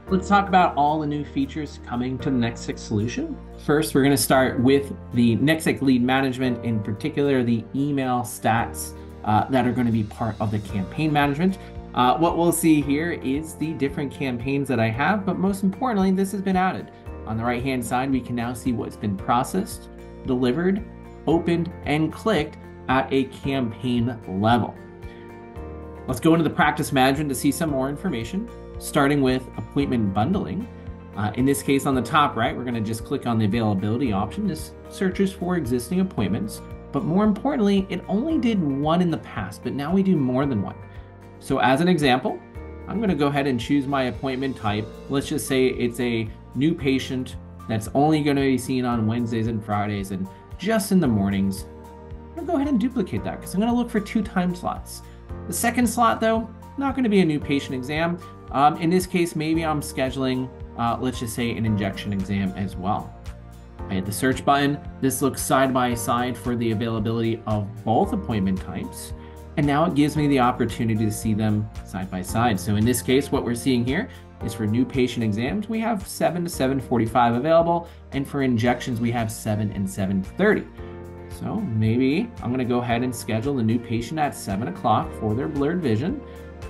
Let's talk about all the new features coming to the Nextech solution. First, we're going to start with the Nextech lead management, in particular the email stats that are going to be part of the campaign management. What we'll see here is the different campaigns that I have, but most importantly, this has been added. On the right-hand side, we can now see what's been processed, delivered, opened, and clicked at a campaign level. Let's go into the practice management to see some more information, starting with appointment bundling. In this case, on the top right, we're going to just click on the availability option. This searches for existing appointments, but more importantly, it only did one in the past, but now we do more than one. So as an example, I'm going to go ahead and choose my appointment type. Let's just say it's a new patient that's only going to be seen on Wednesdays and Fridays and just in the mornings. I'm going to go ahead and duplicate that because I'm going to look for 2 time slots. The second slot, though, not going to be a new patient exam. In this case, maybe I'm scheduling, let's just say, an injection exam as well. I hit the search button. This looks side by side for the availability of both appointment types. And now it gives me the opportunity to see them side by side. So in this case, what we're seeing here is for new patient exams, we have 7 to 7:45 available. And for injections, we have 7 and 7:30. So maybe I'm going to go ahead and schedule the new patient at 7 o'clock for their blurred vision.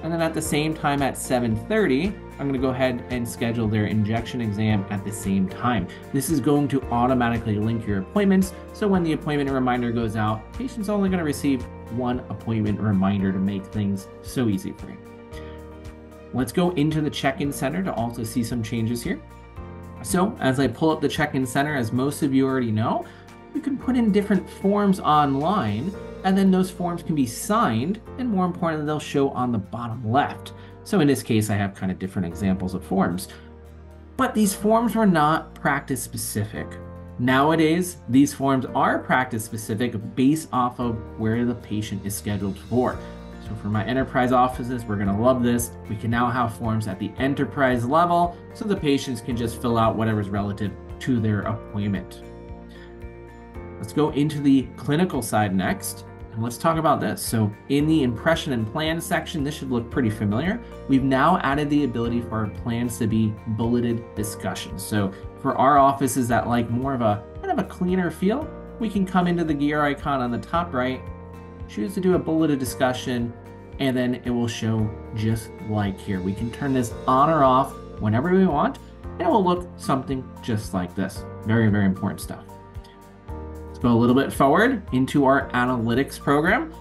And then at the same time at 7:30, I'm going to go ahead and schedule their injection exam at the same time. This is going to automatically link your appointments. So when the appointment reminder goes out, patient's only going to receive one appointment reminder to make things so easy for you. Let's go into the check-in center to also see some changes here. So as I pull up the check-in center, as most of you already know, you can put in different forms online, and then those forms can be signed, and more importantly, they'll show on the bottom left. So in this case, I have kind of different examples of forms. But these forms were not practice specific. Nowadays, these forms are practice specific based off of where the patient is scheduled for. So for my enterprise offices, we're going to love this. We can now have forms at the enterprise level, so the patients can just fill out whatever's relative to their appointment. Let's go into the clinical side next, and let's talk about this. So in the impression and plan section, this should look pretty familiar. We've now added the ability for our plans to be bulleted discussions. So for our offices that like more of a kind of a cleaner feel, we can come into the gear icon on the top right, choose to do a bulleted discussion, and then it will show just like here. We can turn this on or off whenever we want, and it will look something just like this. Very, very important stuff. Let's go a little bit forward into our analytics program.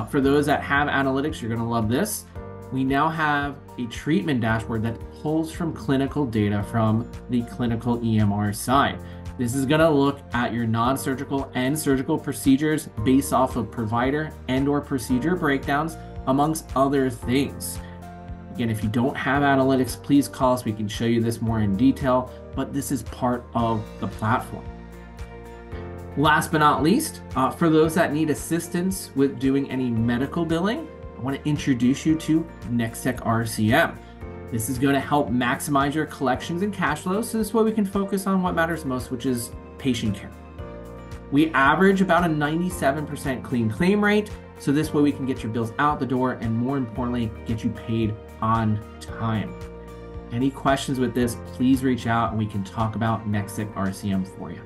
For those that have analytics, you're going to love this. We now have a treatment dashboard that pulls from clinical data from the clinical EMR side. This is going to look at your non-surgical and surgical procedures based off of provider and/or procedure breakdowns, amongst other things. Again, if you don't have analytics, please call us. We can show you this more in detail, but this is part of the platform. Last but not least, for those that need assistance with doing any medical billing, I want to introduce you to Nextech RCM. This is going to help maximize your collections and cash flows, so this way we can focus on what matters most, which is patient care. We average about a 97% clean claim rate, so this way we can get your bills out the door and, more importantly, get you paid on time. Any questions with this, please reach out and we can talk about Nextech RCM for you.